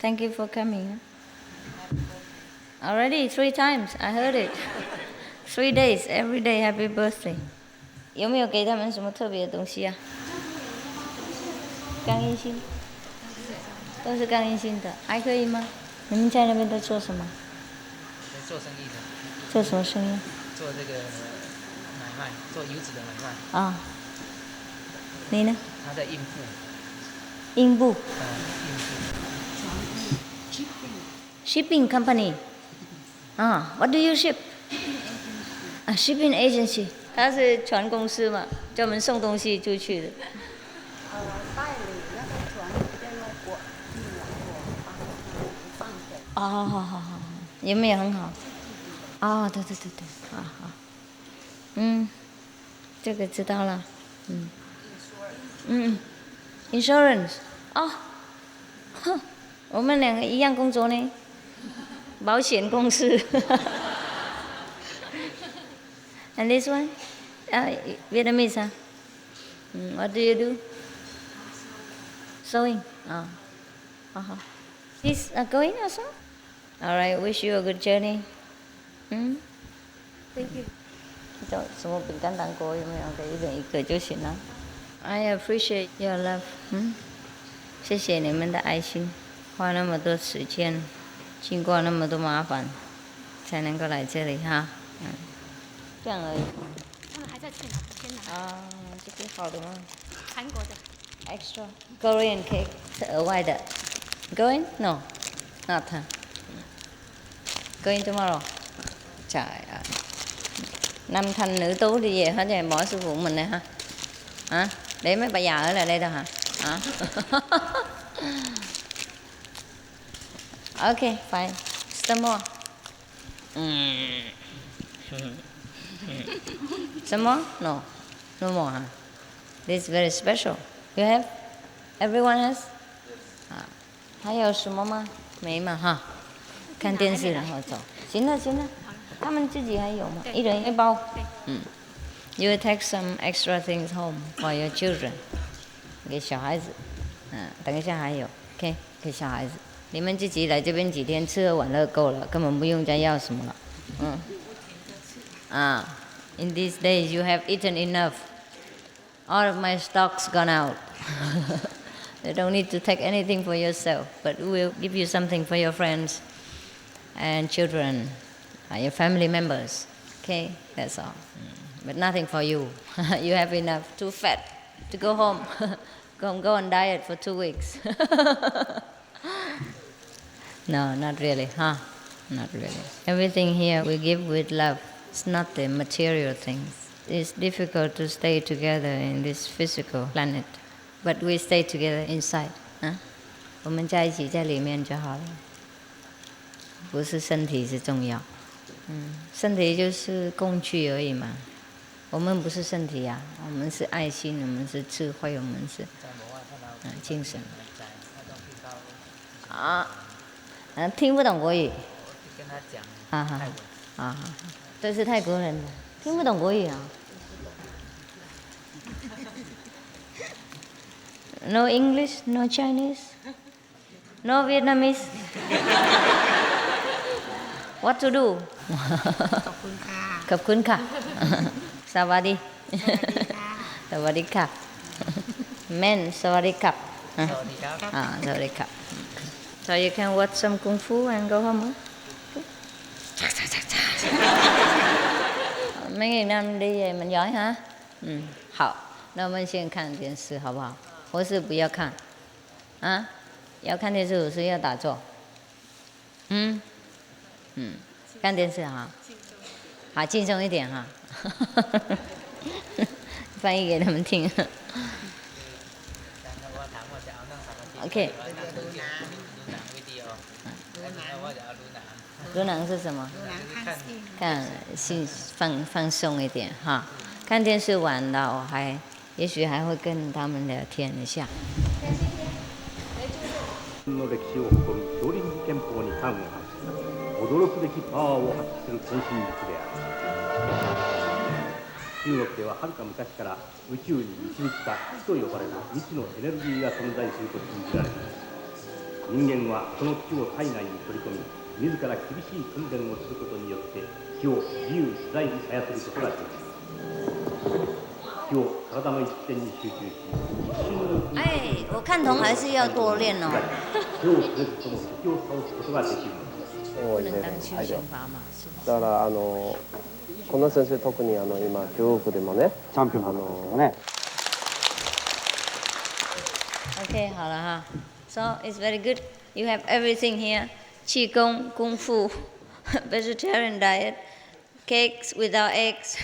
Thank you for coming. Already 3 times, I heard it. 3 days, every day, happy birthday. 有没有给他们什么特别的东西啊？刚印心，都是刚印心的，还可以吗？你们在那边在做什么？在做生意的。做什么生意？做这个买卖，做油脂的买卖。啊。你呢？他在印布。印布。印布。Shipping company. 啊 ，What do you ship? 啊 ，shipping agency。他是船公司嘛，专门送东西出去的。代理那个船在那国运来我放水。哦，好，有没有很好？哦，对，好，这个知道了，insurance， 哦，哼，我们两个一样工作呢，保险公司。And this one, Vietnamese, huh? What do you do? Sewing. He's going also? All right, wish you a good journey. Thank you. 什么饼干糖果有没有？给一人一个就行了。I appreciate your love. 谢谢你们的爱心，花那么多时间，经过那么多麻烦，才能够来这里哈。这样而已。他们还在先拿。啊，这个好的吗？韩国的。Extra Korean cake 是额外的。Going? No, not. Going tomorrow. Trời ơi. Nam thanh nữ tú đi về hết rồi, bỏ sư phụ mình này ha. Hả? Để mấy bà già ở lại đây đâu hả? Hả? Okay, fine. Some more. Some more? No. No more, huh? This is very special. You have? Everyone has? 还有什么吗？没嘛哈。看电视然后走。行了，他们自己还有吗？一人一包。You will take some extra things home for your children. 给小孩子。等一下还有 ，OK， 给小孩子。你们自己来这边几天，吃喝玩乐够了，根本不用再要什么了。In these days you have eaten enough. All of my stock's gone out. You don't need to take anything for yourself, but we will give you something for your friends and children, your family members. Okay, that's all. But nothing for you. You have enough. Too fat to go home. Go on diet for 2 weeks. No, not really, huh? Not really. Everything here we give with love. It's not the material things. It's difficult to stay together in this physical planet, but we stay together inside. 我们在一起在里面就好了。不是身体是重要，身体就是工具而已嘛。我们不是身体呀，我们是爱心，我们是智慧，我们是精神。听不懂国语。跟他讲泰文。这是泰国人的，听不懂国语啊。No English, no Chinese, no Vietnamese. What to do? ขอบคุณค่ะ ขอบคุณค่ะ สวัสดี สวัสดีค่ะ Men สวัสดีครับ สวัสดีครับ สวัสดีครับ So you can watch some kung fu and go home. mấy ngày năm đi về mình giỏi hả? 好，那我们先看电视好不好？或是不要看？要看电视，我是要打坐。看电视哈，好轻松一点哈。翻译给他们听。OK。ดูหนัง是什么？看心放松一点哈。看电视完了，也许还会跟他们聊天一下。の歴史を誇る少林寺拳法に端を発し驚くべきパワーを発揮する天心術である。中国でははるか昔から宇宙に導きた気と呼ばれる未知のエネルギーが存在すると信じられています。人間はその気を体内に取り込み、自ら厳しい訓練をすることによって気を自由自在に操ることができます。気を体の一点に集中し、一瞬のうちに哎，我看同还是要多练哦，手を触れずとも敵を倒すことができるのです。不能当修行法嘛，是不是？だからこの先生特に今中国でもね、チャンピオンね。OK， 好了哈。So it's very good. You have everything here: qigong, kung fu, vegetarian diet, cakes without eggs,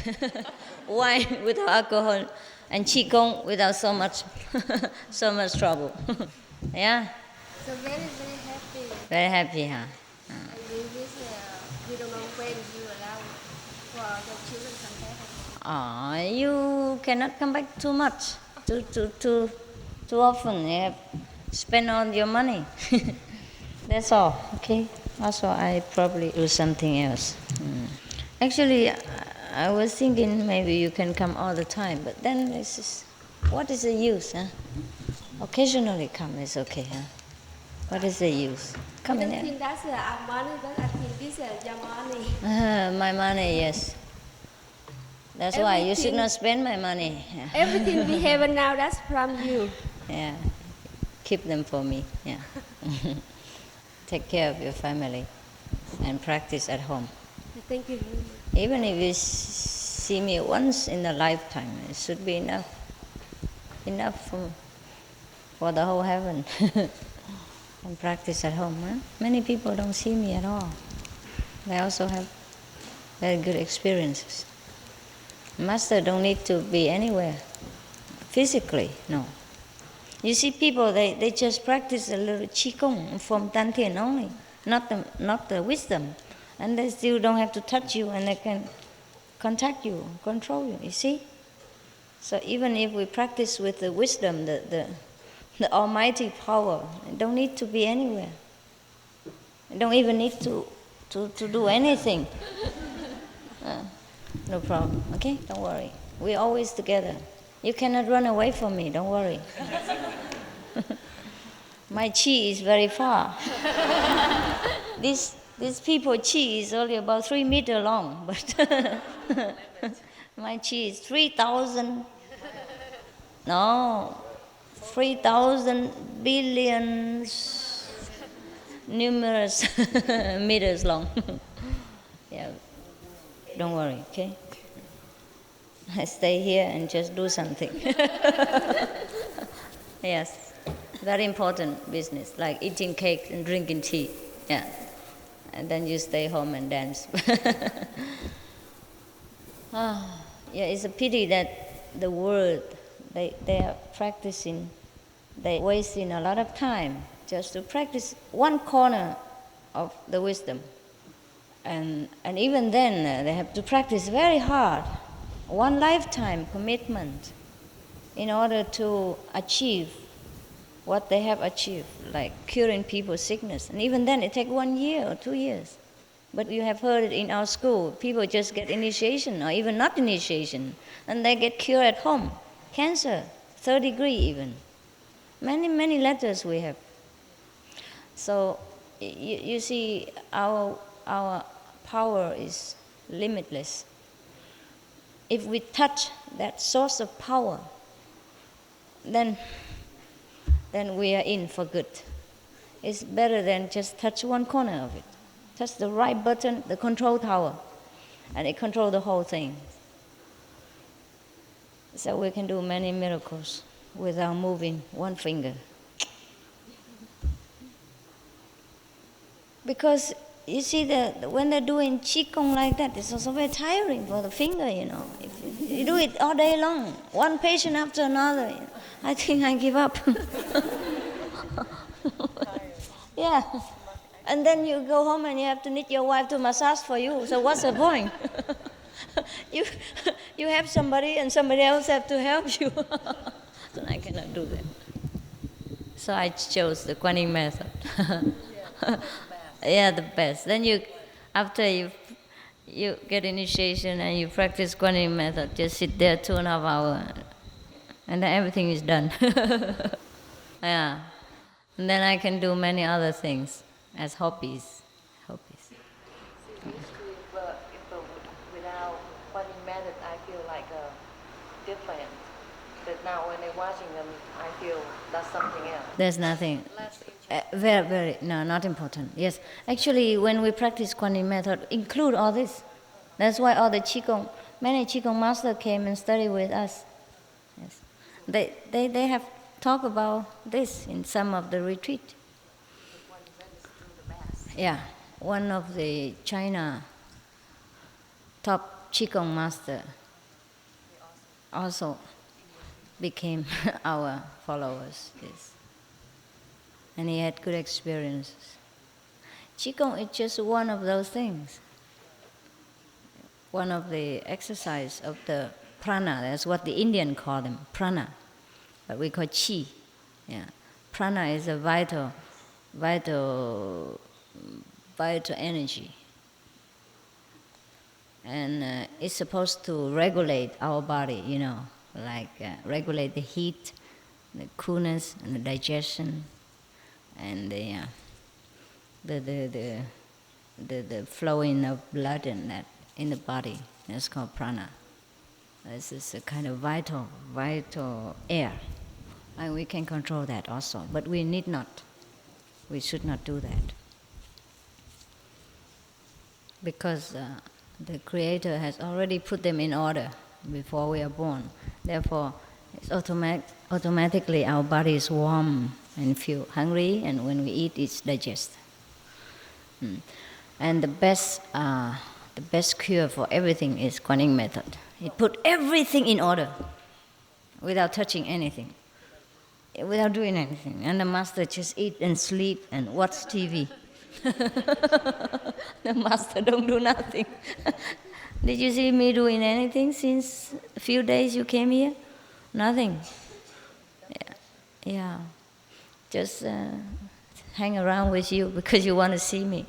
wine without alcohol, and qigong without so much trouble. Yeah. So very happy. Very happy, huh? And we wish we don't know when you allow for the children come back. You cannot come back too much, too often. You have spend all your money. That's all. Okay. Also, I probably do something else. Actually, I was thinking maybe you can come all the time, but then this is, what is the use, huh? Occasionally come is okay, huh? What is the use? Come I in don't there. think that's our money, but I think this is your money. My money, yes. That's why you should Everything- not spend my money. Everything we have now, that's from you. Yeah. Keep them for me. Yeah. Take care of your family and practice at home. Thank you. Even if you see me once in a lifetime, it should be enough. Enough for the whole heaven. And practice at home. Huh? Many people don't see me at all. They also have very good experiences. Master don't need to be anywhere. Physically, no. You see people, they just practice a little qigong from dantian only, not the wisdom. And they still don't have to touch you, and they can contact you, control you, you see? So even if we practice with the wisdom, the almighty power, it don't need to be anywhere. You don't even need to do anything. No problem, okay? Don't worry. We're always together. You cannot run away from me, don't worry. My chi is very far. These people chi is only about 3 meters long, but my chi is 3,000 billions numerous meters long. Yeah, don't worry, okay? I stay here and just do something. Yes, very important business, like eating cake and drinking tea. Yeah, and then you stay home and dance. Yeah, it's a pity that the world, they are practicing, they wasting a lot of time just to practice one corner of the wisdom. And even then, they have to practice very hard, one lifetime commitment in order to achieve what they have achieved, like curing people's sickness. And even then, it takes 1 year or 2 years. But you have heard it in our school, people just get initiation or even not initiation, and they get cured at home. Cancer, 3rd degree even. Many letters we have. So you see, our power is limitless. If we touch that source of power, then we are in for good. It's better than just touch one corner of it. Touch the right button, the control tower, and it controls the whole thing. So we can do many miracles without moving one finger. Because you see, when they're doing qigong like that, it's also very tiring for the finger, you know. If you do it all day long, one patient after another, you know, I think I give up. Yeah. And then you go home and you have to need your wife to massage for you. So what's the point? You have somebody and somebody else have to help you. So I cannot do that. So I chose the Quan Yin Method. Yeah, the best. Then after you get initiation and you practice Quan Yin Method, just sit there 2.5 hours, and then everything is done. Yeah. And then I can do many other things as hobbies. Without Quan Yin Method, I feel like different. But now when I'm watching them, I feel that's something else. There's nothing. Not important. Yes. Actually, when we practice Quan Yin Method, include all this. That's why all the Qigong, many Qigong masters came and studied with us. Yes. They have talked about this in some of the retreat. Yeah. One of the China top Qigong master also became our followers. Yes. And he had good experiences. Qigong is just one of those things. One of the exercise of the prana, that's what the Indian call them, prana. But we call qi. Yeah. Prana is a vital energy. And it's supposed to regulate our body, like regulate the heat, the coolness, and the digestion, and the flowing of blood in the body. That's called prana. This is a kind of vital air, and we can control that also. But we need not. We should not do that, because the Creator has already put them in order before we are born. Therefore, it's automatically our body is warm and feel hungry, and when we eat, it's digested. And the best cure for everything is Quan Yin Method. It put everything in order without touching anything, without doing anything. And the master just eat and sleep and watch TV. The master don't do nothing. Did you see me doing anything since a few days you came here? Nothing. Yeah. Just hang around with you because you want to see me.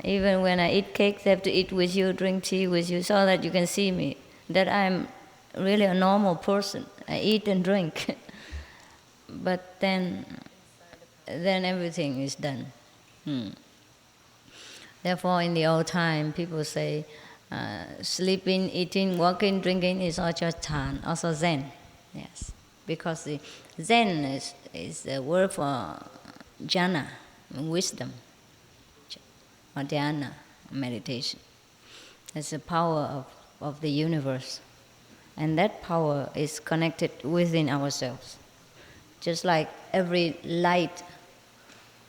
Even when I eat cakes, I have to eat with you, drink tea with you, so that you can see me, that I'm really a normal person. I eat and drink. But then everything is done. Therefore, in the old time, people say sleeping, eating, walking, drinking is all just Chan, also Zen. Yes, because the Zen is the word for jhana, wisdom, or dhyana, meditation. It's the power of the universe. And that power is connected within ourselves. Just like every light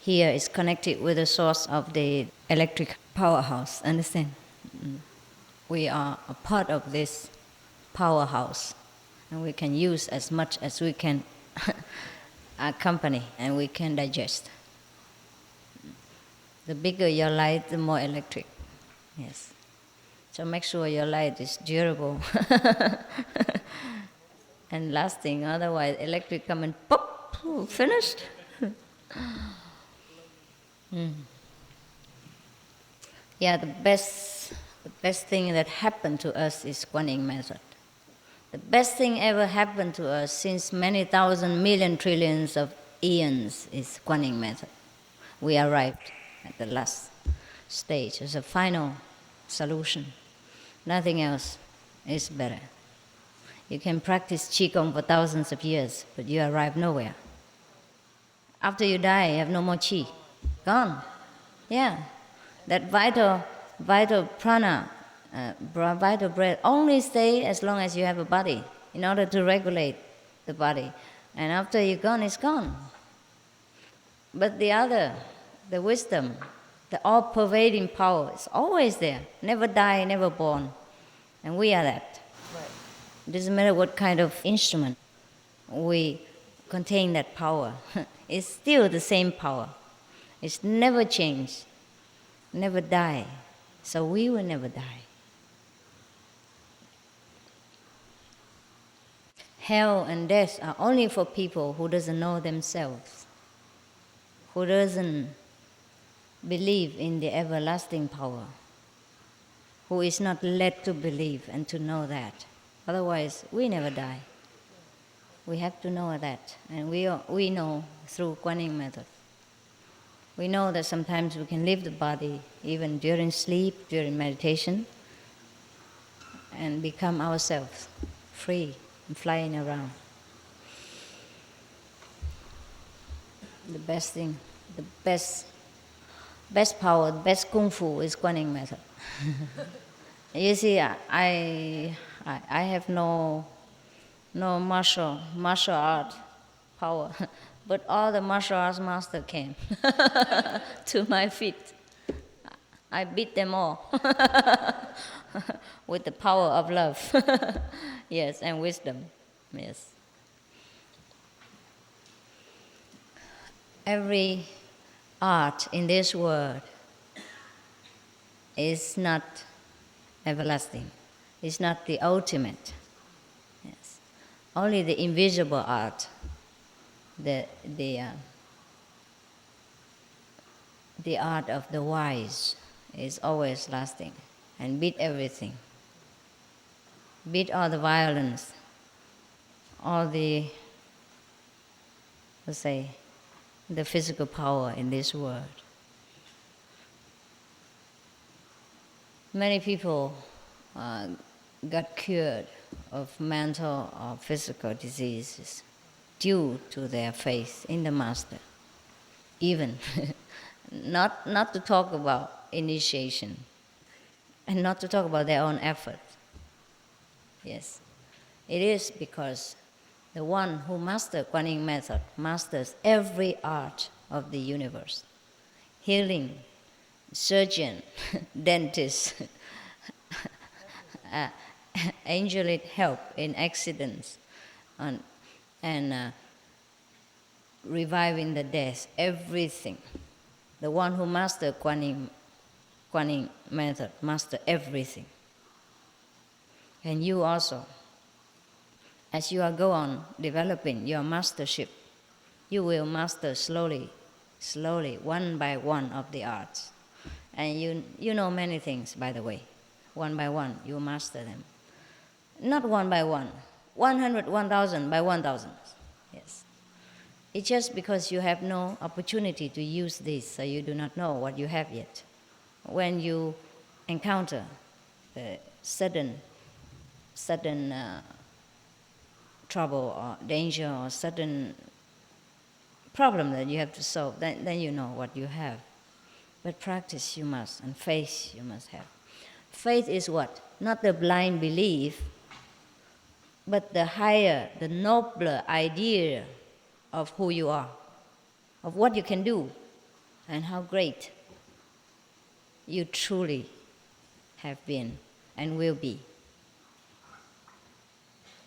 here is connected with the source of the electric powerhouse, understand? We are a part of this powerhouse, and we can use as much as we can accompany, and we can digest. The bigger your light, the more electric. Yes. So make sure your light is durable and lasting, otherwise electric come and pop, finished. Yeah, the best thing that happened to us is Quan Yin Method. The best thing ever happened to us since many thousand million trillions of eons is Quan Yin Method. We arrived at the last stage as a final solution. Nothing else is better. You can practice Qigong for thousands of years, but you arrive nowhere. After you die, you have no more Qi. Gone. Yeah. That vital prana, vital breath, only stay as long as you have a body in order to regulate the body. And after you're gone, it's gone. But the wisdom, the all-pervading power is always there. Never die, never born. And we are that. Right. It doesn't matter what kind of instrument we contain that power. It's still the same power. It's never changed, never die. So we will never die. Hell and death are only for people who doesn't know themselves, who doesn't believe in the everlasting power, who is not led to believe and to know that. Otherwise, we never die. We have to know that. And we know through Quan Yin Method. We know that sometimes we can leave the body even during sleep, during meditation, and become ourselves, free and flying around. The best thing, the best power, the best kung fu is Quan Yin Method. You see, I have no martial art power, but all the martial arts master came to my feet. I beat them all with the power of love, yes, and wisdom, yes. Every art in this world is not everlasting. It's not the ultimate. Yes. Only the invisible art, the art of the wise, is always lasting and beat everything. Beat all the violence, all the, let's say, the physical power in this world. Many people got cured of mental or physical diseases due to their faith in the Master. Even not to talk about initiation and not to talk about their own effort. Yes, it is because the one who masters Quan Yin Method masters every art of the universe. Healing, surgeon, dentist, angelic help in accidents, and reviving the dead, everything. The one who masters Quan Yin Method masters everything. And you also, as you go on developing your mastership, you will master slowly, one by one of the arts. And you know many things, by the way. One by one, you master them. Not one by one, 100, 1,000 by 1,000. Yes. It's just because you have no opportunity to use this, so you do not know what you have yet. When you encounter sudden trouble or danger or sudden problem that you have to solve, then you know what you have. But practice you must, and faith you must have. Faith is what? Not the blind belief, but the higher, the nobler idea of who you are, of what you can do, and how great you truly have been and will be.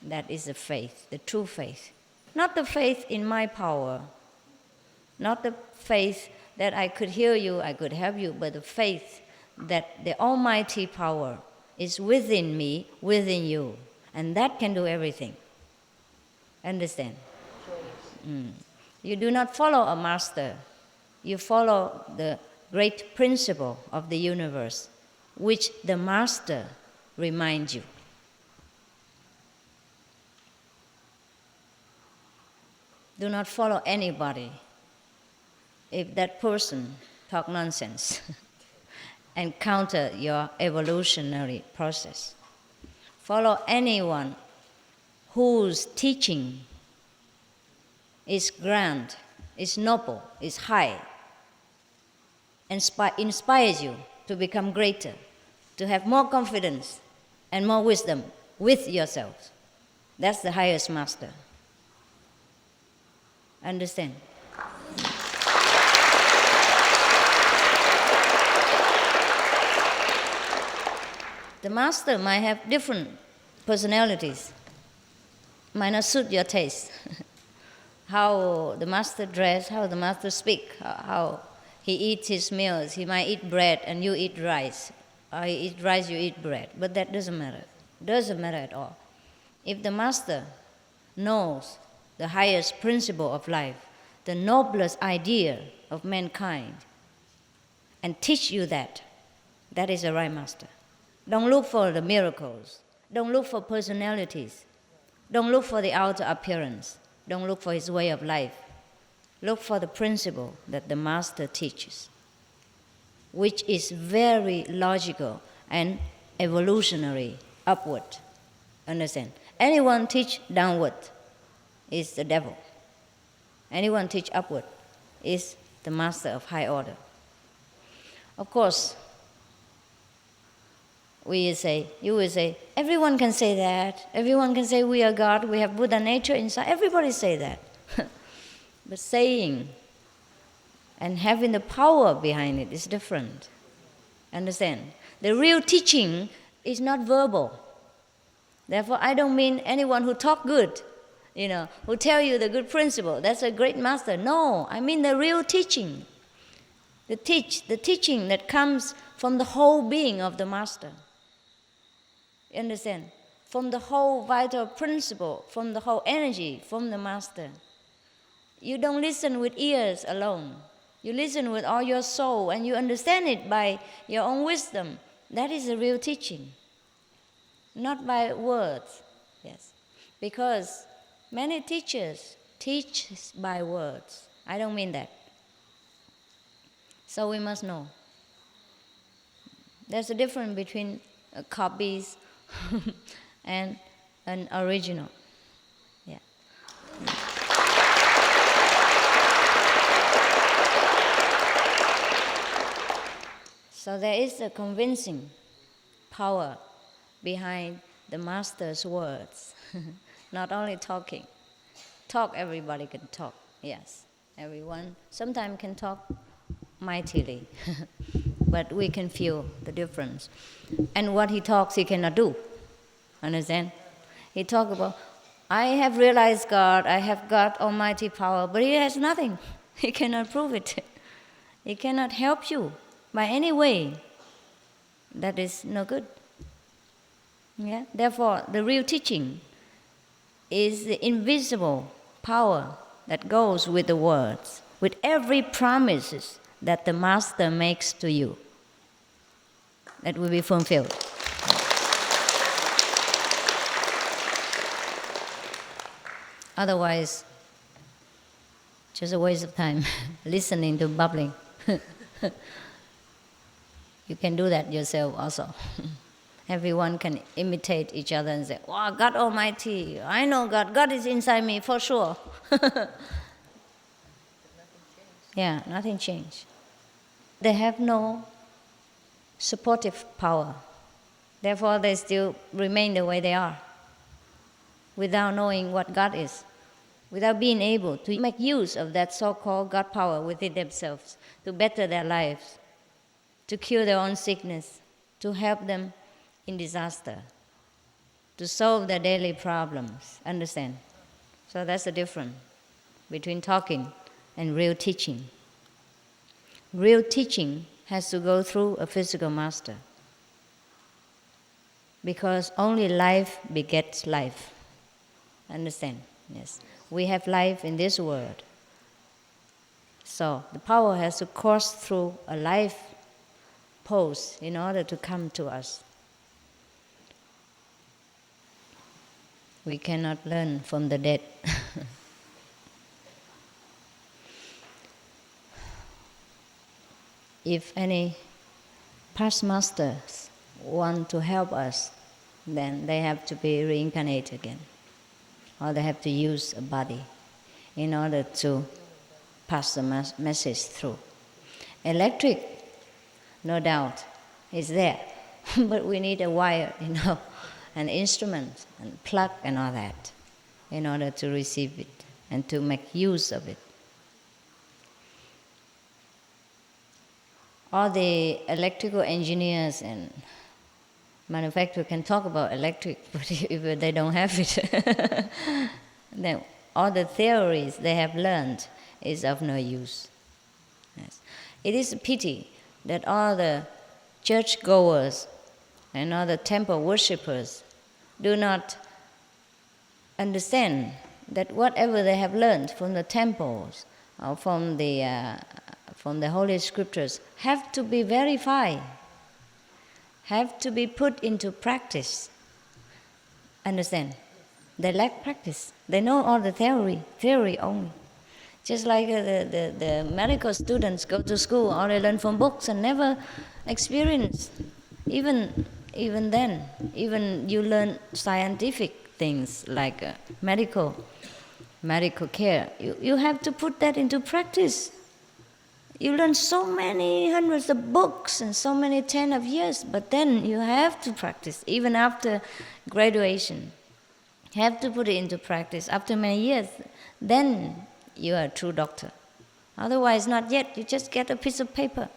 That is the faith, the true faith. Not the faith in my power, not the faith that I could heal you, I could help you, but the faith that the almighty power is within me, within you, and that can do everything. Understand? You do not follow a master, you follow the great principle of the universe, which the master reminds you. Do not follow anybody if that person talk nonsense and counter your evolutionary process. Follow anyone whose teaching is grand, is noble, is high, inspires you to become greater, to have more confidence and more wisdom with yourself. That's the highest master. Understand? The master might have different personalities, might not suit your taste. How the master dress, how the master speak, how he eats his meals. He might eat bread and you eat rice. Or he eat rice, you eat bread. But that doesn't matter. Doesn't matter at all. If the master knows the highest principle of life, the noblest idea of mankind, and teach you that, that is the right master. Don't look for the miracles. Don't look for personalities. Don't look for the outer appearance. Don't look for his way of life. Look for the principle that the master teaches, which is very logical and evolutionary, upward. Understand? Anyone teach downward is the devil. Anyone teach upward is the master of high order. Of course, you will say, everyone can say that. Everyone can say we are God, we have Buddha nature inside. Everybody say that. But saying and having the power behind it is different. Understand? The real teaching is not verbal. Therefore, I don't mean anyone who talk good, who tell you the good principle. That's a great master. No, I mean the real teaching. The teaching that comes from the whole being of the master. You understand? From the whole vital principle, from the whole energy, from the master. You don't listen with ears alone. You listen with all your soul and you understand it by your own wisdom. That is the real teaching. Not by words. Yes. Because many teachers teach by words. I don't mean that. So we must know. There's a difference between copies and an original. Yeah. So there is a convincing power behind the master's words. Not only talking. Talk, everybody can talk. Yes, everyone sometimes can talk mightily. But we can feel the difference. And what he talks, he cannot do. Understand? He talks about, I have realized God, I have got almighty power, but he has nothing. He cannot prove it. He cannot help you by any way. That is no good. Yeah? Therefore, the real teaching is the invisible power that goes with the words, with every promises that the master makes to you. That will be fulfilled. Otherwise, just a waste of time listening to babbling. You can do that yourself also. Everyone can imitate each other and say, wow, God Almighty, I know God. God is inside me for sure. Yeah, nothing changed. They have no supportive power. Therefore, they still remain the way they are, without knowing what God is, without being able to make use of that so-called God power within themselves to better their lives, to cure their own sickness, to help them in disaster, to solve their daily problems. Understand? So that's the difference between talking and real teaching. Real teaching has to go through a physical master, because only life begets life. Understand? Yes. We have life in this world. So the power has to course through a life pose in order to come to us. We cannot learn from the dead. If any past masters want to help us, then they have to be reincarnated again. Or they have to use a body in order to pass the message through. Electric, no doubt, is there. But we need a wire, an instrument, and plug and all that in order to receive it and to make use of it. All the electrical engineers and manufacturers can talk about electric, but if they don't have it, then all the theories they have learned is of no use. Yes. It is a pity that all the churchgoers and all the temple worshippers do not understand that whatever they have learned from the temples or from the Holy Scriptures have to be verified, have to be put into practice. Understand? They lack practice. They know all the theory only. Just like the medical students go to school, or they learn from books and never experience. Even then, even you learn scientific things like medical care. You have to put that into practice. You learn so many hundreds of books and so many 10 of years, but then you have to practice, even after graduation. You have to put it into practice. After many years, then you are a true doctor. Otherwise, not yet. You just get a piece of paper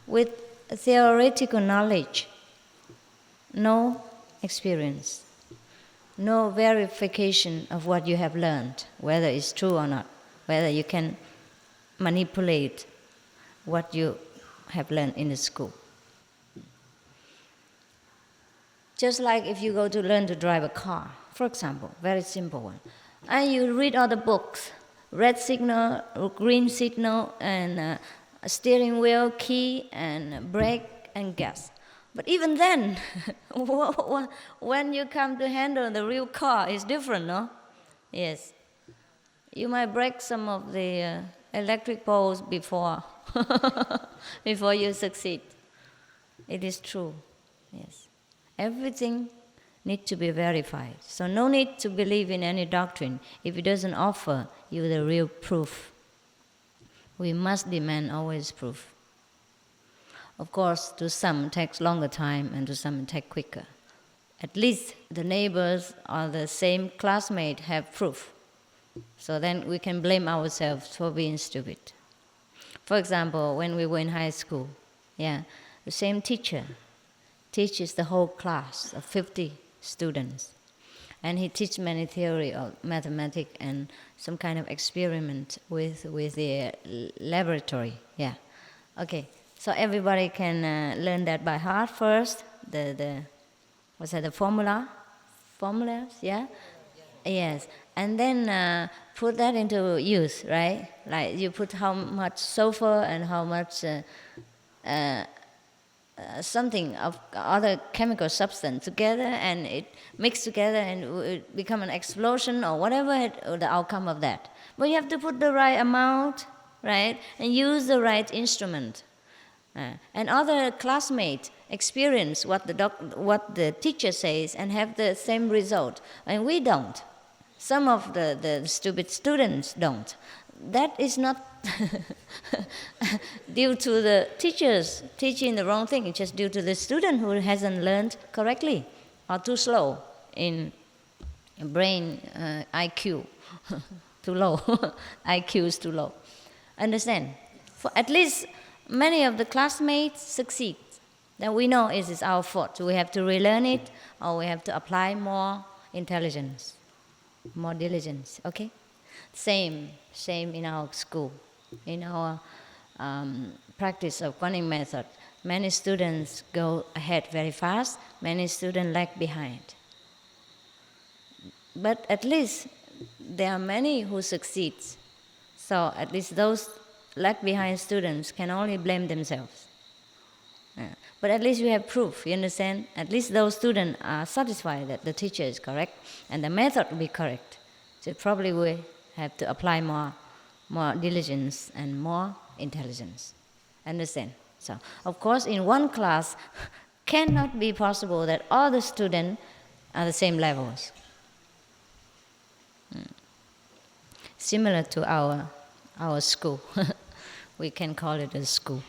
with theoretical knowledge, no experience, no verification of what you have learned, whether it's true or not, whether you can manipulate what you have learned in the school. Just like if you go to learn to drive a car, for example, very simple one, and you read all the books, red signal, green signal, and steering wheel, key, and brake, and gas. But even then, when you come to handle the real car, it's different, no? Yes. You might break some of the electric poles before you succeed. It is true, yes. Everything needs to be verified. So no need to believe in any doctrine if it doesn't offer you the real proof. We must demand always proof. Of course, to some it takes longer time and to some it takes quicker. At least the neighbors or the same classmate have proof. So then we can blame ourselves for being stupid. For example, when we were in high school, the same teacher teaches the whole class of 50 students. And he teaches many theory of mathematics and some kind of experiment with the laboratory. Okay. So everybody can learn that by heart first. The formulas, Yes, and then put that into use, right? Like you put how much sulfur and how much something of other chemical substance together, and it mixed together and it become an explosion or whatever the outcome of that. But you have to put the right amount, right, and use the right instrument. And other classmates experience what the teacher says and have the same result, and we don't. Some of the stupid students don't. That is not due to the teachers teaching the wrong thing. It's just due to the student who hasn't learned correctly or too slow in brain IQ. Too low. IQ is too low. Understand? For at least many of the classmates succeed. Then we know it is our fault. So we have to relearn it, or we have to apply more intelligence, more diligence. Okay? Same in our school. In our practice of Quan Yin Method, many students go ahead very fast, many students lag behind. But at least there are many who succeed. So at least those lag behind students can only blame themselves. But at least we have proof, you understand? At least those students are satisfied that the teacher is correct and the method will be correct. So probably we have to apply more diligence and more intelligence. Understand? So, of course, in one class, cannot be possible that all the students are the same levels. Similar to our school. We can call it a school.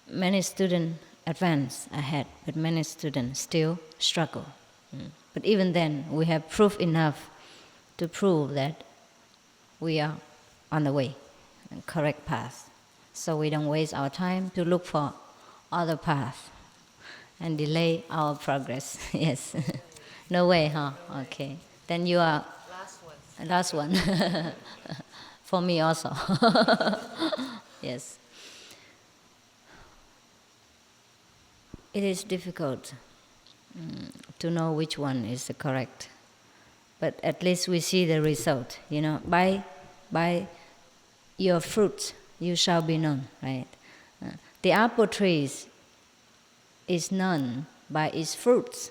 Many students advance ahead, but many students still struggle. But even then, we have proof enough to prove that we are on the way, correct path. So we don't waste our time to look for other path and delay our progress. Yes. No way, huh? Okay. Then you are last one. For me also. Yes. It is difficult to know which one is the correct. But at least we see the result, you know. By your fruits you shall be known, right? The apple tree is known by its fruits.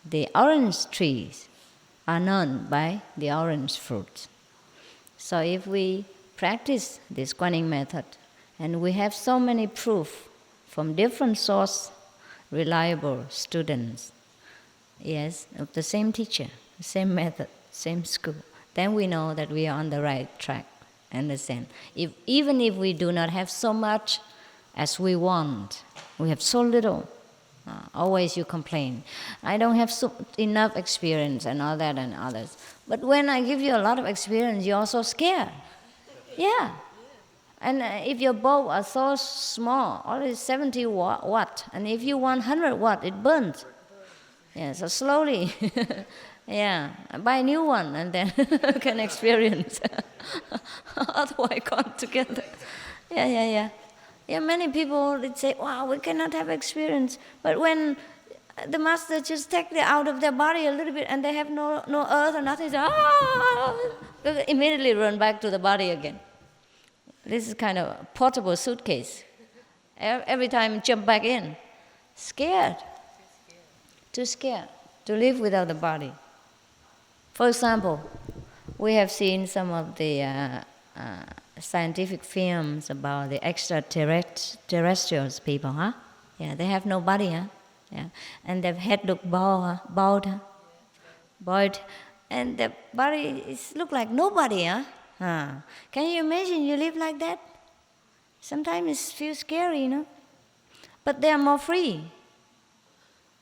the orange trees are known by the orange fruit. So if we practice this Quan Yin method, and we have so many proof from different source, reliable students, yes, of the same teacher, same method, same school, then we know that we are on the right track. Understand? Even if we do not have so much as we want, we have so little. Always you complain, I don't have enough experience and all that and others. But when I give you a lot of experience, you're also scared. Yeah. And if your bulb are so small, only 70 watt, and if you want 100 watt, it burns. Yeah, so slowly. Yeah, buy a new one and then can experience. Otherwise, gone together. Yeah. Yeah, many people would say, wow, we cannot have experience. But when the master just take it out of their body a little bit and they have no earth or nothing, they immediately run back to the body again. This is kind of a portable suitcase. Every time jump back in. Scared. Too scared to live without the body. For example, we have seen some of the scientific films about the extraterrestrials people, huh? Yeah, they have no body, huh? Yeah, and their head look bald, and their body look like nobody, huh? Can you imagine you live like that? Sometimes it feels scary, you know. But they are more free.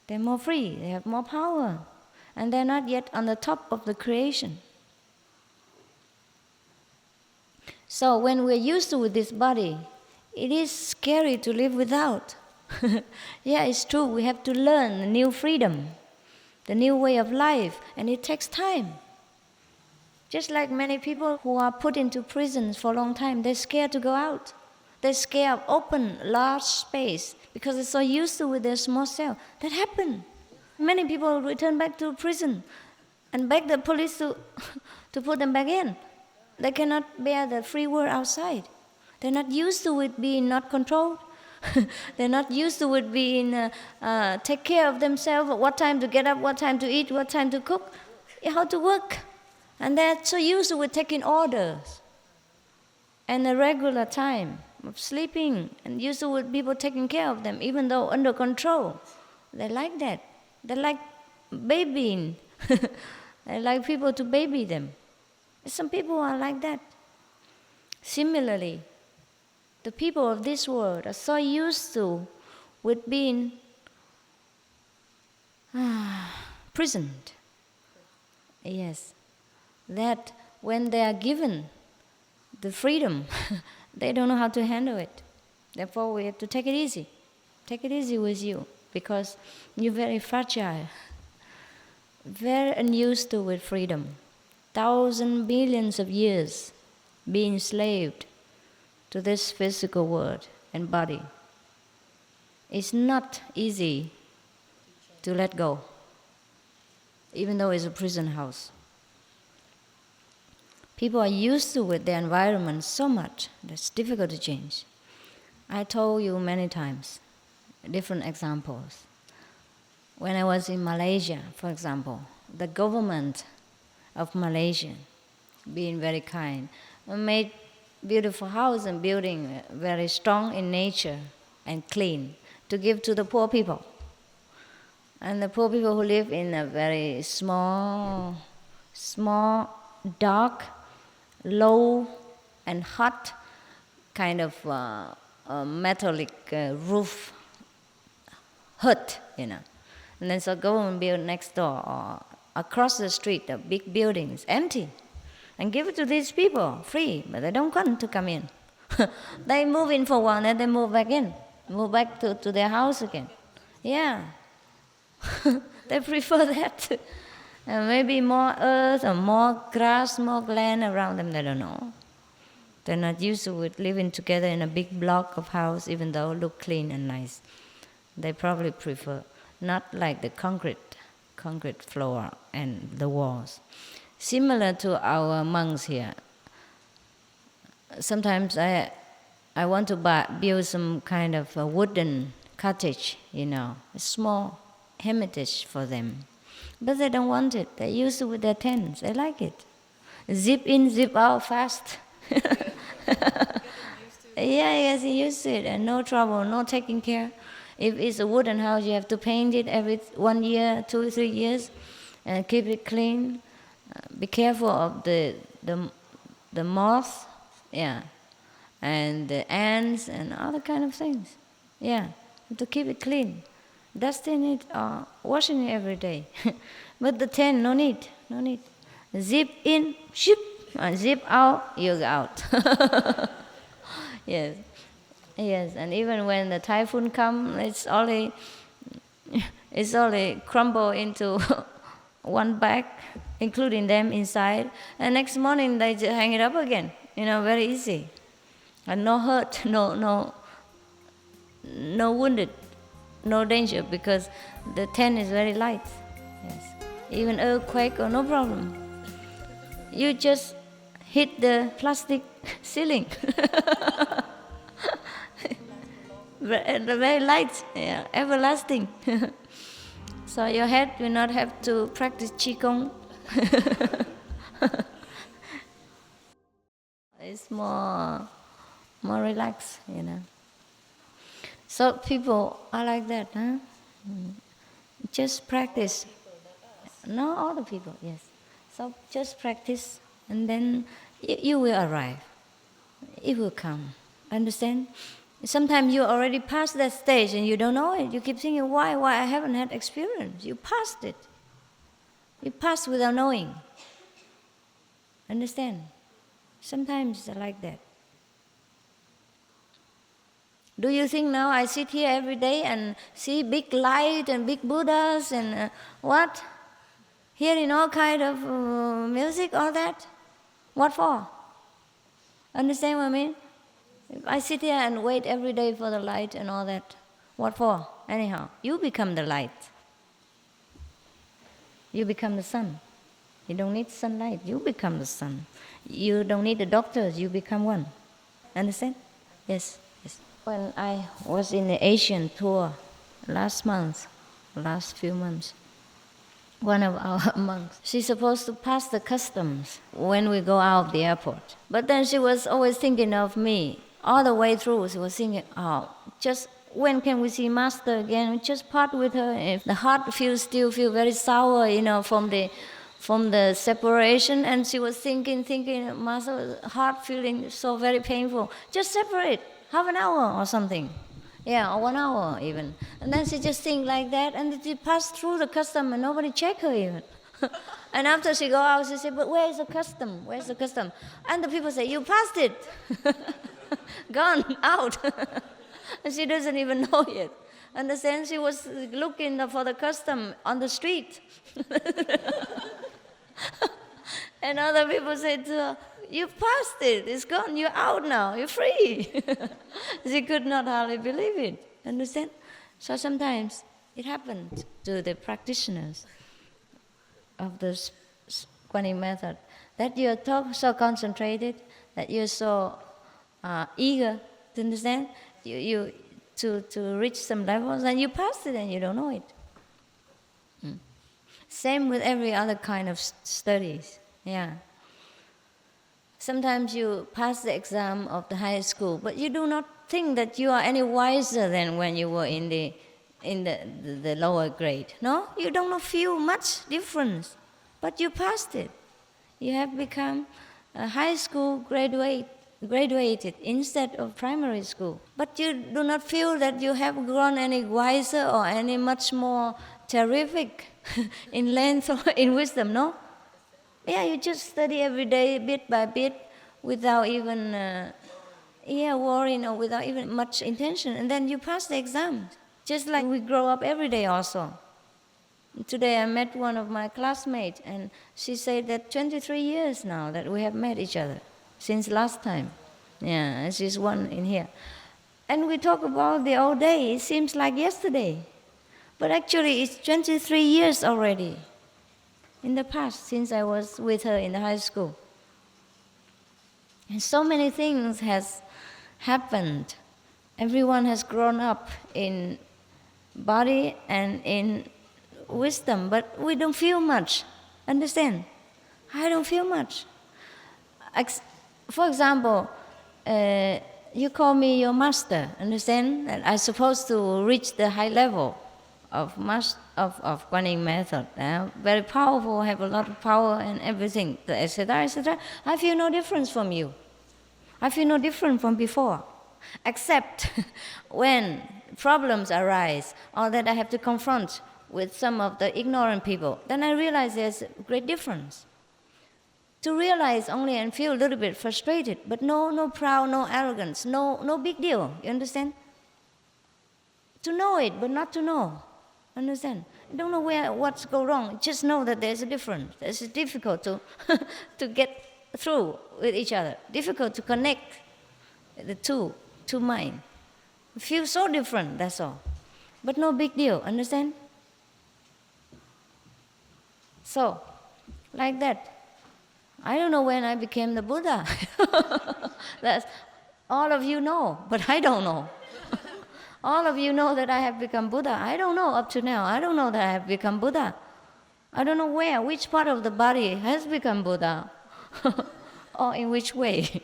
They're more free. They have more power, and they're not yet on the top of the creation. So when we're used to with this body, it is scary to live without. Yeah, it's true. We have to learn the new freedom, the new way of life, and it takes time. Just like many people who are put into prisons for a long time, they're scared to go out. They're scared of open, large space because they're so used to with their small cell. That happened. Many people return back to prison and beg the police to put them back in. They cannot bear the free world outside. They're not used to it being not controlled. They're not used to it being take care of themselves, what time to get up, what time to eat, what time to cook, how to work. And they're so used to it taking orders and a regular time of sleeping and used to with people taking care of them, even though under control. They like that. They like babying. They like people to baby them. Some people are like that. Similarly, the people of this world are so used to with being prisoned. Yes, that when they are given the freedom, they don't know how to handle it. Therefore, we have to take it easy. Take it easy with you, because you're very fragile, very unused to with freedom. Thousands, billions of years being enslaved to this physical world and body. It's not easy to let go, even though it's a prison house. People are used to with their environment so much that it's difficult to change. I told you many times, different examples. When I was in Malaysia, for example, the government of Malaysia, being very kind, made beautiful house and building very strong in nature and clean to give to the poor people. And the poor people who live in a very small, dark, low and hot kind of metallic roof hut, you know. And then so government build next door or across the street, the big buildings, empty, and give it to these people free, but they don't want to come in. They move in for a while, then they move back in, move back to their house again. Yeah, they prefer that. Maybe more earth or more grass, more land around them, they don't know. They're not used to it, living together in a big block of house, even though it look clean and nice. They probably prefer, not like the concrete floor and the walls. Similar to our monks here. Sometimes I want to build some kind of a wooden cottage, you know, a small hermitage for them. But they don't want it. They're used to with their tens. They like it. Zip in, zip out fast. Yes, he used to it, and no trouble, no taking care. If it's a wooden house, you have to paint it every 1 year, 2 or 3 years, and keep it clean. Be careful of the moth, and the ants and other kind of things. Yeah, to keep it clean, dusting it or washing it every day. But the tent, no need. Zip in, ship, zip out, you're out. Yes, and even when the typhoon comes, it's only crumble into one bag, including them inside. And next morning they just hang it up again. Very easy, and no hurt, no wounded, no danger, because the tent is very light. Yes, even earthquake or no problem. You just hit the plastic ceiling. Very light, everlasting. So your head will not have to practice Qigong. It's more relaxed, So people are like that, huh? Just practice. No, all the people, yes. So just practice, and then you will arrive. It will come. Understand? Sometimes you already passed that stage and you don't know it. You keep thinking, why I haven't had experience. You passed it. You passed without knowing. Understand? Sometimes it's like that. Do you think now I sit here every day and see big light and big Buddhas and what? Hearing all kind of music, all that? What for? Understand what I mean? If I sit here and wait every day for the light and all that, what for? Anyhow, you become the light. You become the sun. You don't need sunlight, you become the sun. You don't need the doctors, you become one. Understand? Yes. When I was in the Asian tour last few months, one of our monks, she's supposed to pass the customs when we go out of the airport. But then she was always thinking of me. All the way through, she was thinking, just when can we see Master again? Just part with her. If the heart still feel very sour, from the separation. And she was thinking, Master, heart feeling so very painful. Just separate, half an hour or something. Yeah, or 1 hour even. And then she just think like that, and she passed through the custom and nobody check her even. And after she go out, she said, but where is the custom? Where's the custom? And the people say, you passed it. Gone, out. And she doesn't even know yet. Understand? She was looking for the custom on the street. And other people said to her, you passed it, it's gone, you're out now, you're free. She could not hardly believe it. Understand? So sometimes it happened to the practitioners of the Quan Yin Method that you're so concentrated, that you're so eager to understand, you to reach some levels, and you pass it and you don't know it. Same with every other kind of studies. Yeah. Sometimes you pass the exam of the high school, but you do not think that you are any wiser than when you were in the lower grade. No, you don't feel much difference, but you passed it. You have become a high school graduated instead of primary school. But you do not feel that you have grown any wiser or any much more terrific in length or in wisdom, no? Yeah, you just study every day, bit by bit, without even worrying or without even much intention. And then you pass the exam. Just like we grow up every day also. Today I met one of my classmates, and she said that 23 years now that we have met each other, since last time. Yeah, and she's one in here. And we talk about the old day. It seems like yesterday. But actually it's 23 years already. In the past, since I was with her in the high school. And so many things has happened. Everyone has grown up in body and in wisdom, but we don't feel much. Understand? I don't feel much. For example, you call me your master. Understand? And I'm supposed to reach the high level of Quan Yin Method. Very powerful, have a lot of power and everything, etc., etc. I feel no difference from you. I feel no different from before, except when problems arise or that I have to confront with some of the ignorant people. Then I realize there's a great difference. To realize only and feel a little bit frustrated, but no proud, no arrogance, no big deal. You understand? To know it, but not to know. Understand? I don't know what's go wrong. Just know that there's a difference. It's difficult to to get through with each other. Difficult to connect the two minds. Feel so different. That's all. But no big deal. Understand? So, like that. I don't know when I became the Buddha. That's all of you know, but I don't know. All of you know that I have become Buddha. I don't know up to now. I don't know that I have become Buddha. I don't know which part of the body has become Buddha, or in which way.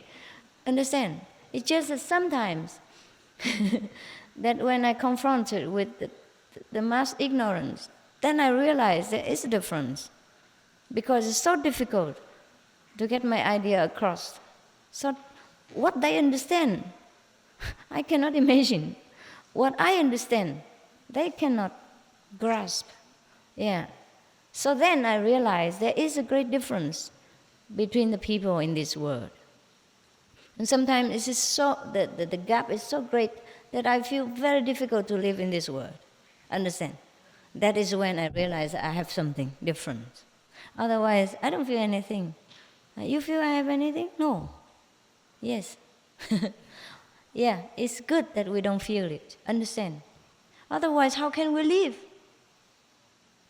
Understand? It's just that sometimes that when I confronted with the mass ignorance, then I realize there is a difference, because it's so difficult to get my idea across. So what they understand, I cannot imagine. What I understand, they cannot grasp. Yeah. So then I realized there is a great difference between the people in this world. And sometimes it is so, the gap is so great that I feel very difficult to live in this world. Understand? That is when I realize I have something different. Otherwise, I don't feel anything. You feel I have anything? No. Yes. Yeah, it's good that we don't feel it. Understand? Otherwise, how can we live?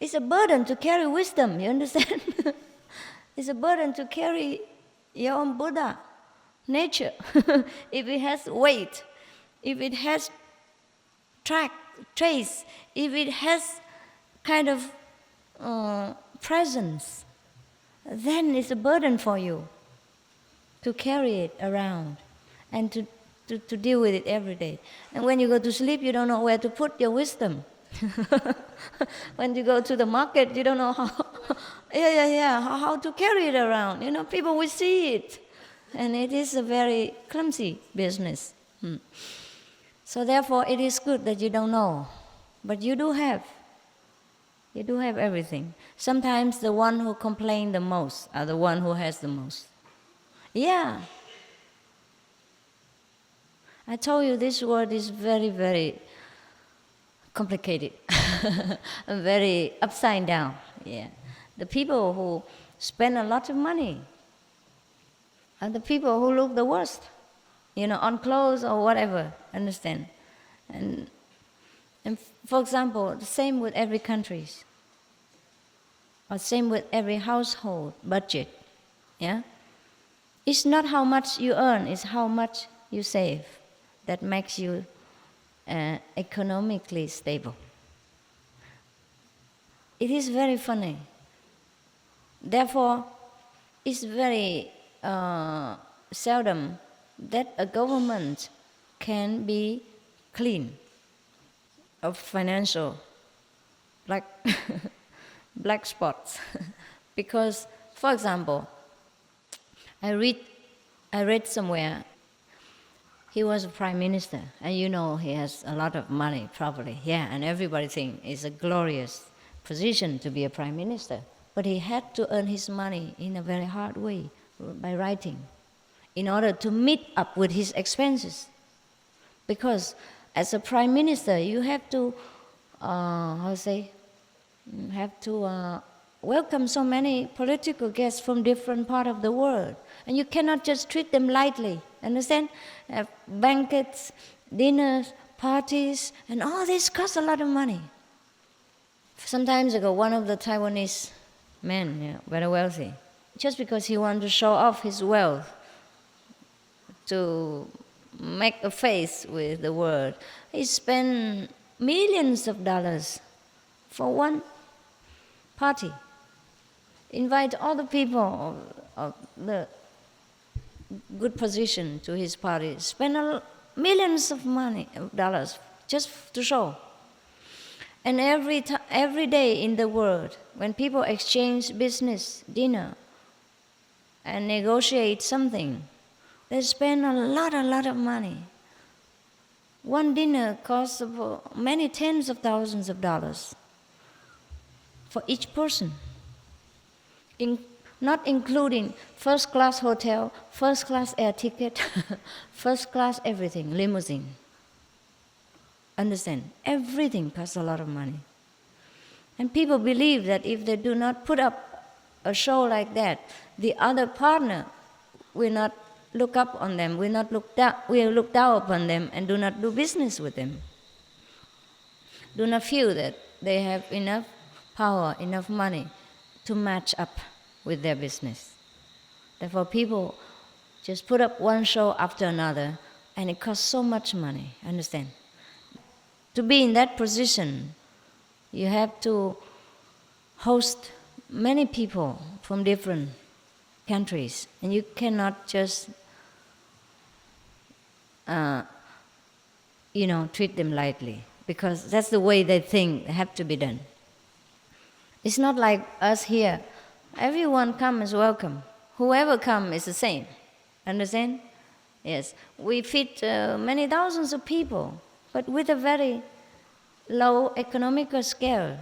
It's a burden to carry wisdom, you understand? It's a burden to carry your own Buddha nature. If it has weight, if it has trace, if it has kind of presence, then it's a burden for you to carry it around and to deal with it every day. And when you go to sleep, you don't know where to put your wisdom. When you go to the market, you don't know how how to carry it around. You know, people will see it. And it is a very clumsy business. So therefore, it is good that you don't know. But you do have. You do have everything. Sometimes the one who complain the most are the one who has the most. Yeah. I told you this world is very, very complicated, very upside down. Yeah, the people who spend a lot of money are the people who look the worst, you know, on clothes or whatever. Understand? And for example, the same with every country, or same with every household budget. Yeah, it's not how much you earn; it's how much you save that makes you economically stable. It is very funny. Therefore, it's very seldom that a government can be clean of financial black spots. Because, for example, I read somewhere, he was a prime minister, and you know he has a lot of money, probably. Yeah, and everybody thinks it's a glorious position to be a prime minister. But he had to earn his money in a very hard way, by writing, in order to meet up with his expenses. Because as a prime minister, you have to, welcome so many political guests from different parts of the world. And you cannot just treat them lightly, understand? Banquets, dinners, parties, and all this costs a lot of money. Some time ago, one of the Taiwanese men, very wealthy, just because he wanted to show off his wealth, to make a face with the world, he spent millions of dollars for one party. Invite all the people of the good position to his party. Spend millions of dollars just to show. And every day in the world, when people exchange business, dinner, and negotiate something, they spend a lot of money. One dinner costs many tens of thousands of dollars for each person, not including first-class hotel, first-class air ticket, first-class everything, limousine. Understand? Everything costs a lot of money. And people believe that if they do not put up a show like that, the other partner will not look up on them, will look down upon them and do not do business with them. Do not feel that they have enough power, enough money to match up with their business. Therefore, people just put up one show after another, and it costs so much money, understand? To be in that position, you have to host many people from different countries, and you cannot just treat them lightly, because that's the way they think have to be done. It's not like us here. Everyone comes is welcome. Whoever comes is the same. Understand? Yes. We feed many thousands of people, but with a very low economical scale,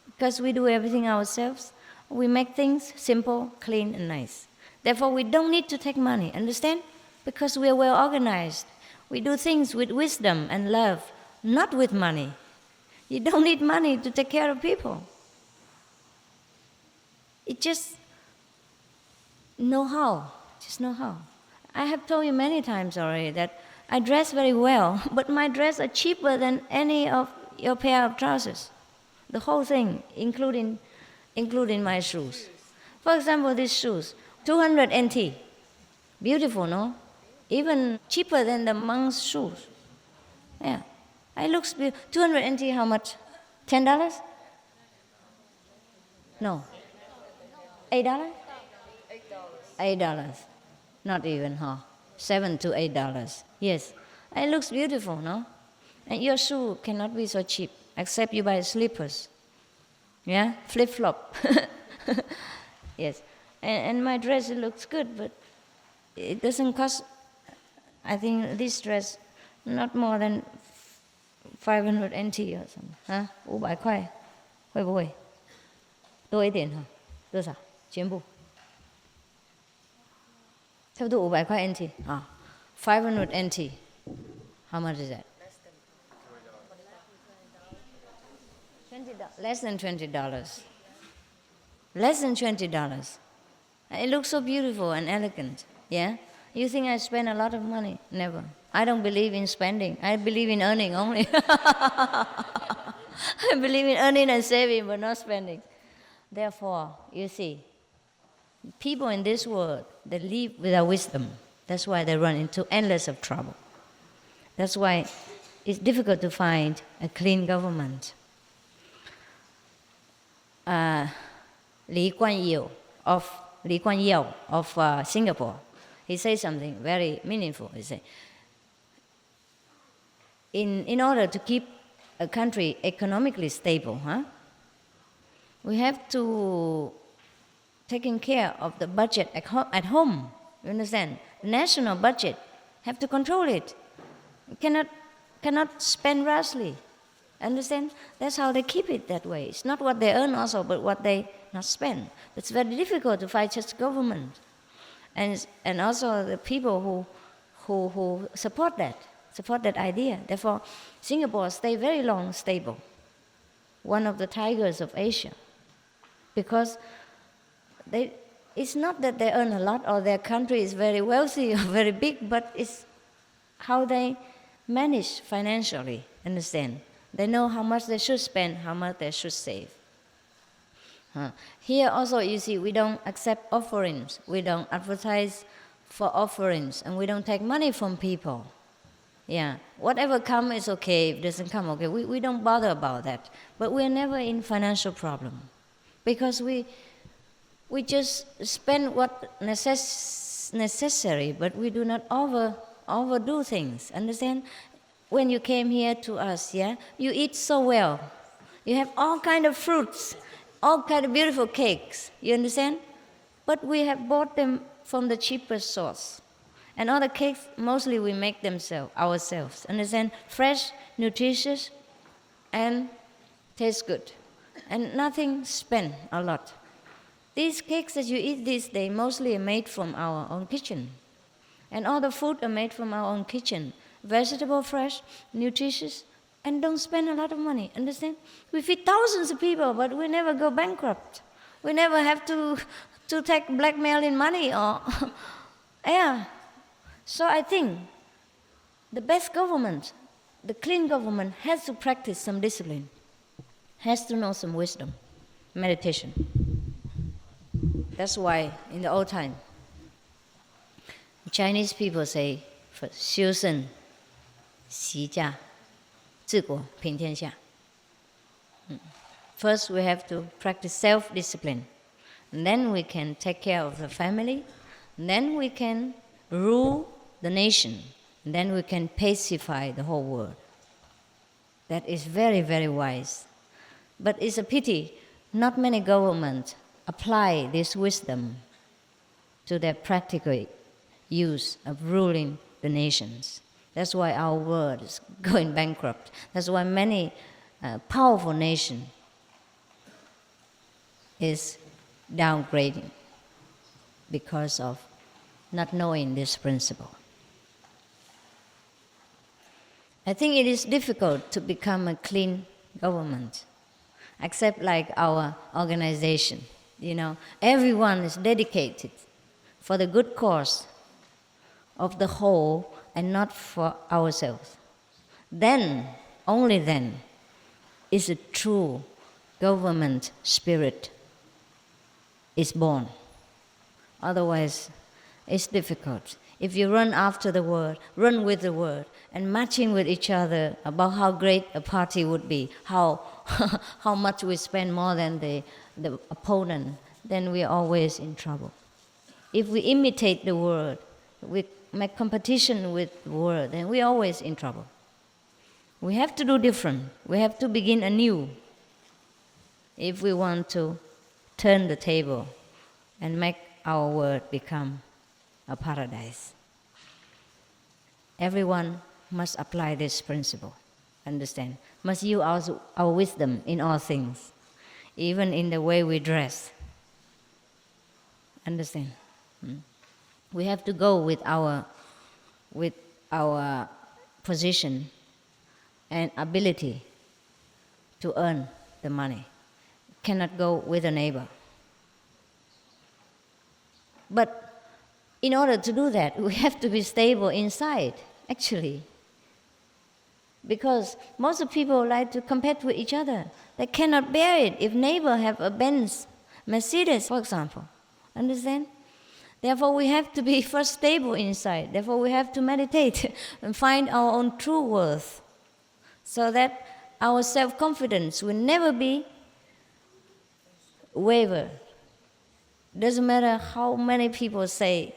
because we do everything ourselves. We make things simple, clean, and nice. Therefore, we don't need to take money. Understand? Because we are well organized. We do things with wisdom and love, not with money. You don't need money to take care of people. It just know how. Just know how. I have told you many times already that I dress very well, but my dress are cheaper than any of your pair of trousers. The whole thing, including my shoes. For example, these shoes, 200 NT. Beautiful, no? Even cheaper than the monk's shoes. Yeah. It looks beautiful. 200 NT, how much? $10? No. $8? $8. Not even, huh? $7 to $8. Yes. It looks beautiful, no? And your shoe cannot be so cheap, except you buy slippers. Yeah? Flip-flop. Yes. And my dress, it looks good, but it doesn't cost, I think this dress, not more than 500 NT or something. Huh? 500块，会不会？多一点哈？多少？全部？差不多500块 NT 啊，500 NT. How much is that? Less than $20. Less than $20. It looks so beautiful and elegant. Yeah? You think I spend a lot of money? Never. I don't believe in spending. I believe in earning only. I believe in earning and saving, but not spending. Therefore, you see, people in this world, they live without wisdom. That's why they run into endless of trouble. That's why it's difficult to find a clean government. Lee Kuan Yew of Singapore, he says something very meaningful. He said, in order to keep a country economically stable, we have to taking care of the budget at home. You understand? The national budget, have to control it. You cannot spend rashly. Understand? That's how they keep it that way. It's not what they earn also, but what they not spend. It's very difficult to fight such government. And also the people who support that idea. Therefore, Singapore stay very long stable. One of the tigers of Asia. Because it's not that they earn a lot or their country is very wealthy or very big, but it's how they manage financially, understand? They know how much they should spend, how much they should save. Here also, you see, we don't accept offerings. We don't advertise for offerings, and we don't take money from people. Yeah, whatever comes is okay. If it doesn't come, okay. We don't bother about that. But we're never in financial problem. because we just spend what necessary, but we do not overdo things. Understand? When you came here to us, yeah, you eat so well. You have all kind of fruits, all kind of beautiful cakes. You understand? But we have bought them from the cheapest source. And all the cakes, mostly we make them ourselves. Understand? Fresh, nutritious, and taste good. And nothing spent a lot. These cakes that you eat these days mostly are made from our own kitchen. And all the food are made from our own kitchen. Vegetable, fresh, nutritious, and don't spend a lot of money. Understand? We feed thousands of people, but we never go bankrupt. We never have to take blackmail in money or yeah. So I think the best government, the clean government, has to practice some discipline, has to know some wisdom, meditation. That's why in the old time, Chinese people say, Siu Shen, Zhi Guo, Ping-Tian Xia. First, we have to practice self-discipline. And then we can take care of the family. And then we can rule the nation. And then we can pacify the whole world. That is very, very wise. But it's a pity not many governments apply this wisdom to their practical use of ruling the nations. That's why our world is going bankrupt. That's why many powerful nations is downgrading because of not knowing this principle. I think it is difficult to become a clean government, except like our organization. You know, everyone is dedicated for the good cause of the whole and not for ourselves. Then, only then, is a true government spirit is born. Otherwise, it's difficult. If you run after the word, run with the word, and matching with each other about how great a party would be, how much we spend more than the opponent, then we're always in trouble. If we imitate the word, we make competition with the word, then we're always in trouble. We have to do different. We have to begin anew if we want to turn the table and make our world become a paradise. Everyone must apply this principle, understand? Must use our wisdom in all things, even in the way we dress. Understand? We have to go with our position and ability to earn the money. Cannot go with a neighbor. But in order to do that, we have to be stable inside, actually. Because most of people like to compete with each other. They cannot bear it if neighbor have a Benz, Mercedes, for example. Understand? Therefore, we have to be first stable inside. Therefore, we have to meditate and find our own true worth, so that our self-confidence will never be wavered. Doesn't matter how many people say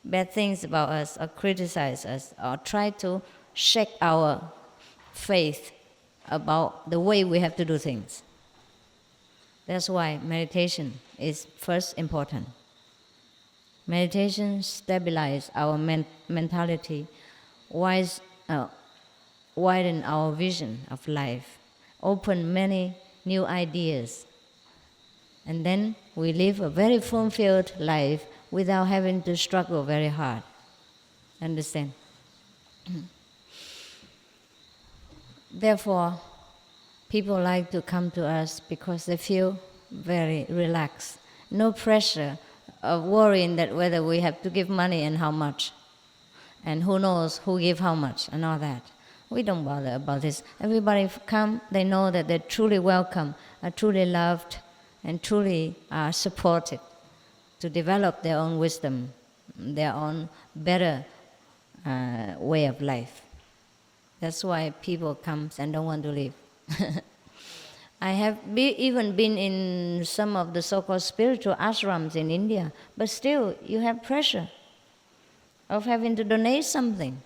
bad things about us or criticize us or try to shake our faith about the way we have to do things. That's why meditation is first important. Meditation stabilizes our mentality, widen our vision of life, open many new ideas, and then we live a very fulfilled life without having to struggle very hard. Understand? Therefore, people like to come to us because they feel very relaxed. No pressure of worrying that whether we have to give money and how much, and who knows who give how much and all that. We don't bother about this. Everybody come, they know that they're truly welcome, are truly loved, and truly are supported to develop their own wisdom, their own better way of life. That's why people come and don't want to leave. I have even been in some of the so-called spiritual ashrams in India, but still you have pressure of having to donate something.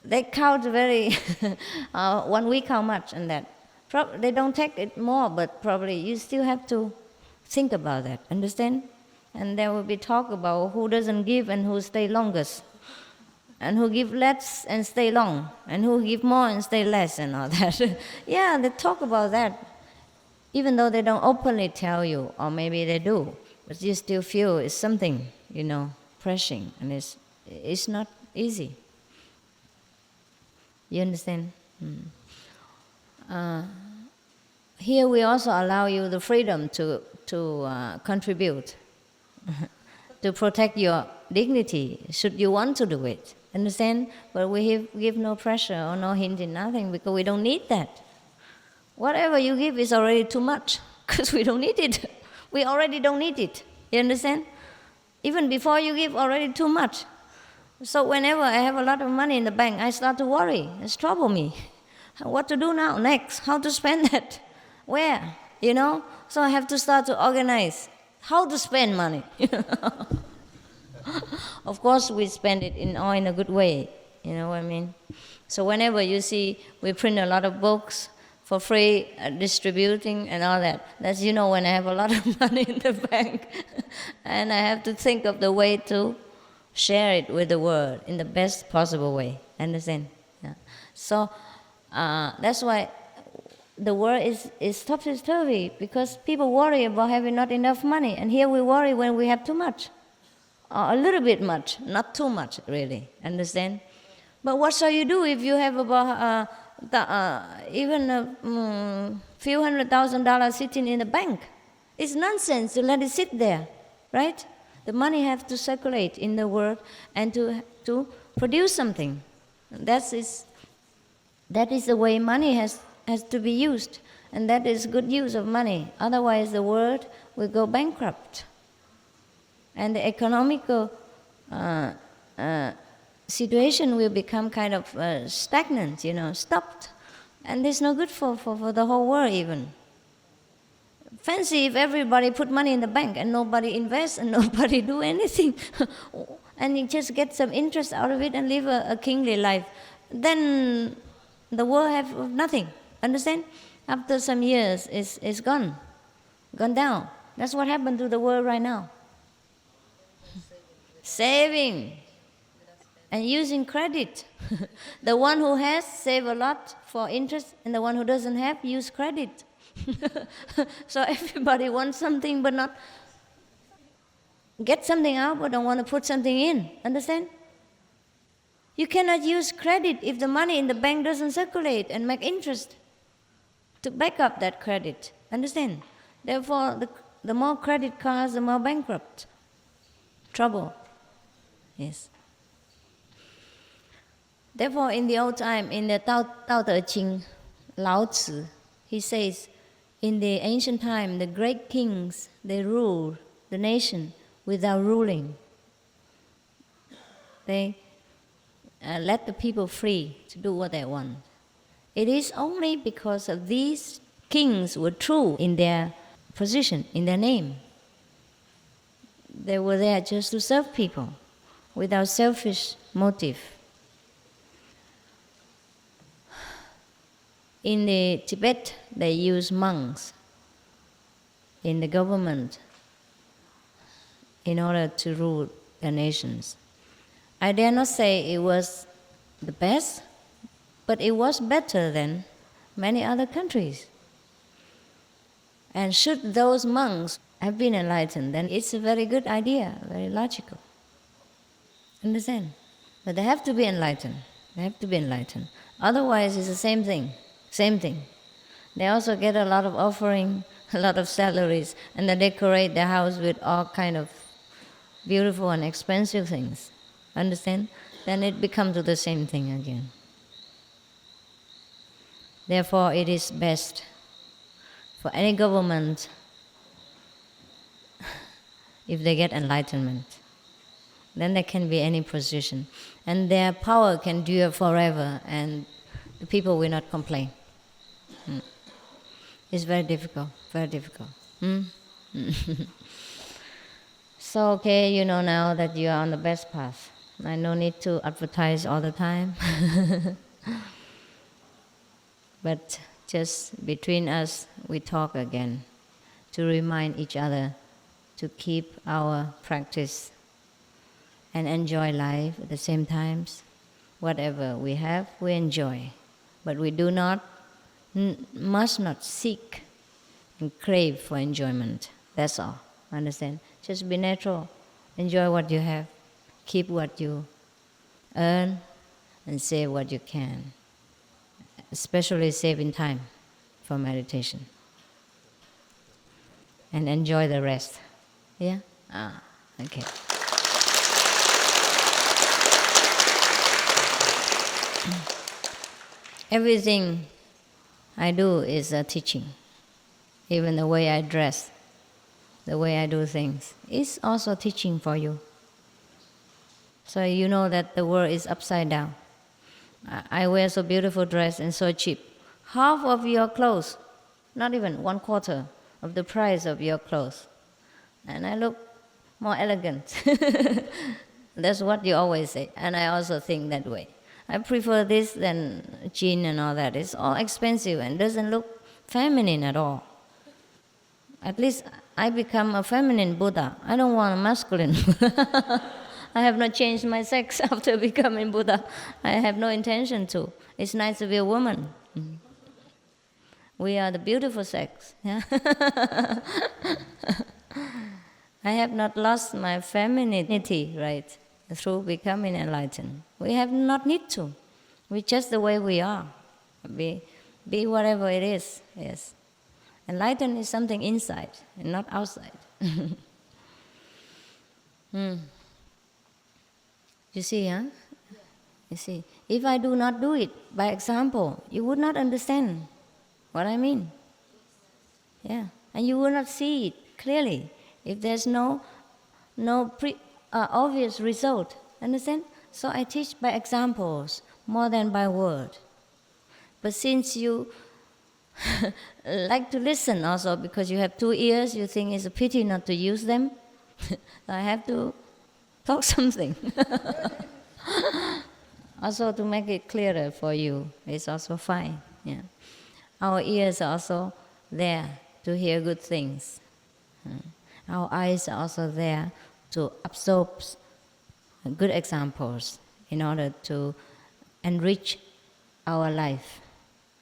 They count very 1 week how much and that. They don't take it more, but probably you still have to think about that, understand? And there will be talk about who doesn't give and who stay longest, and who give less and stay long, and who give more and stay less and all that. Yeah, they talk about that, even though they don't openly tell you, or maybe they do, but you still feel it's something, pressing, and it's not easy. You understand? Here we also allow you the freedom to contribute, to protect your dignity, should you want to do it. Understand? But we give no pressure or no hint in nothing, because we don't need that. Whatever you give is already too much, because we don't need it. We already don't need it. You understand? Even before you give, already too much. So whenever I have a lot of money in the bank, I start to worry. It's trouble me. What to do now, next? How to spend that? Where? So I have to start to organize how to spend money. Of course, we spend it in a good way. You know what I mean? So whenever you see we print a lot of books for free, distributing and all that, that's when I have a lot of money in the bank, and I have to think of the way to share it with the world in the best possible way. Understand? Yeah. So that's why the world is topsy-turvy, because people worry about having not enough money, and here we worry when we have too much, or a little bit much, not too much really. Understand? But what shall you do if you have about even a few $100,000 sitting in the bank? It's nonsense to let it sit there, right? The money has to circulate in the world and to produce something. That is the way money has to be used, and that is good use of money. Otherwise, the world will go bankrupt, and the economical situation will become kind of stagnant, stopped, and it's no good for the whole world even. Fancy if everybody put money in the bank and nobody invests and nobody do anything, and you just get some interest out of it and live a kingly life. Then the world have nothing. Understand? After some years, it's gone down. That's what happened to the world right now. Saving and using credit. The one who has save a lot for interest, and the one who doesn't have use credit. So everybody wants something but not get something out, but don't want to put something in. Understand? You cannot use credit if the money in the bank doesn't circulate and make interest to back up that credit. Understand? Therefore, the more credit cards, the more bankrupt. Trouble. Yes. Therefore, in the old time, in the Tao Te Ching, Lao Tzu, he says, in the ancient time, the great kings, they ruled the nation without ruling. They let the people free to do what they want. It is only because of these kings were true in their position, in their name. They were there just to serve people without selfish motive. In the Tibet, they use monks in the government in order to rule their nations. I dare not say it was the best, but it was better than many other countries. And should those monks have been enlightened, then it's a very good idea, very logical. Understand? But they have to be enlightened. They have to be enlightened. Otherwise, it's the same thing. Same thing. They also get a lot of offering, a lot of salaries, and they decorate their house with all kind of beautiful and expensive things. Understand? Then it becomes the same thing again. Therefore, it is best for any government, if they get enlightenment, then there can be any position. And their power can dure forever, and the people will not complain. It's very difficult, very difficult. So, okay, you know now that you are on the best path. I no need to advertise all the time. But just between us, we talk again to remind each other to keep our practice and enjoy life at the same times. Whatever we have, we enjoy. But we do not, must not seek and crave for enjoyment. That's all. Understand? Just be natural. Enjoy what you have. Keep what you earn and save what you can. Especially saving time for meditation. And enjoy the rest. Yeah? Okay. Everything I do is a teaching. Even the way I dress, the way I do things, is also teaching for you. So you know that the world is upside down. I wear so beautiful dress and so cheap. Half of your clothes, not even 1/4 of the price of your clothes. And I look more elegant. That's what you always say. And I also think that way. I prefer this than jean and all that. It's all expensive and doesn't look feminine at all. At least I become a feminine Buddha. I don't want a masculine Buddha. I have not changed my sex after becoming Buddha. I have no intention to. It's nice to be a woman. We are the beautiful sex. Yeah? I have not lost my femininity, right, through becoming enlightened. We have not need to. We're just the way we are. Be whatever it is. Yes. Enlightened is something inside and not outside. You see, huh? You see, if I do not do it by example, you would not understand what I mean. Yeah, and you will not see it clearly if there's no obvious result. Understand? So I teach by examples more than by word. But since you like to listen also because you have 2 ears, you think it's a pity not to use them. I have to talk something. Also to make it clearer for you, it's also fine. Yeah. Our ears are also there to hear good things. Our eyes are also there to absorb good examples in order to enrich our life.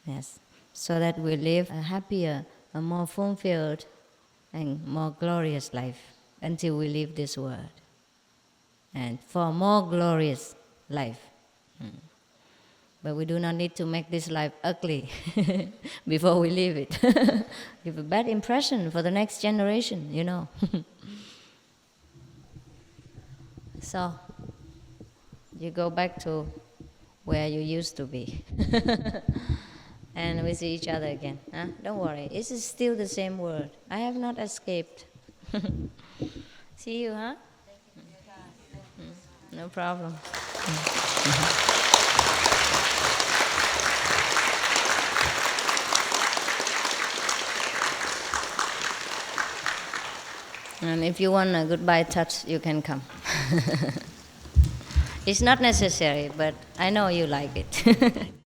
Yes. So that we live a happier, a more fulfilled, and more glorious life until we leave this world. And for a more glorious life. But we do not need to make this life ugly before we leave it. Give a bad impression for the next generation, you know. So, you go back to where you used to be. And we see each other again. Huh? Don't worry, it is still the same world. I have not escaped. See you, huh? No problem. And if you want a goodbye touch, you can come. It's not necessary, but I know you like it.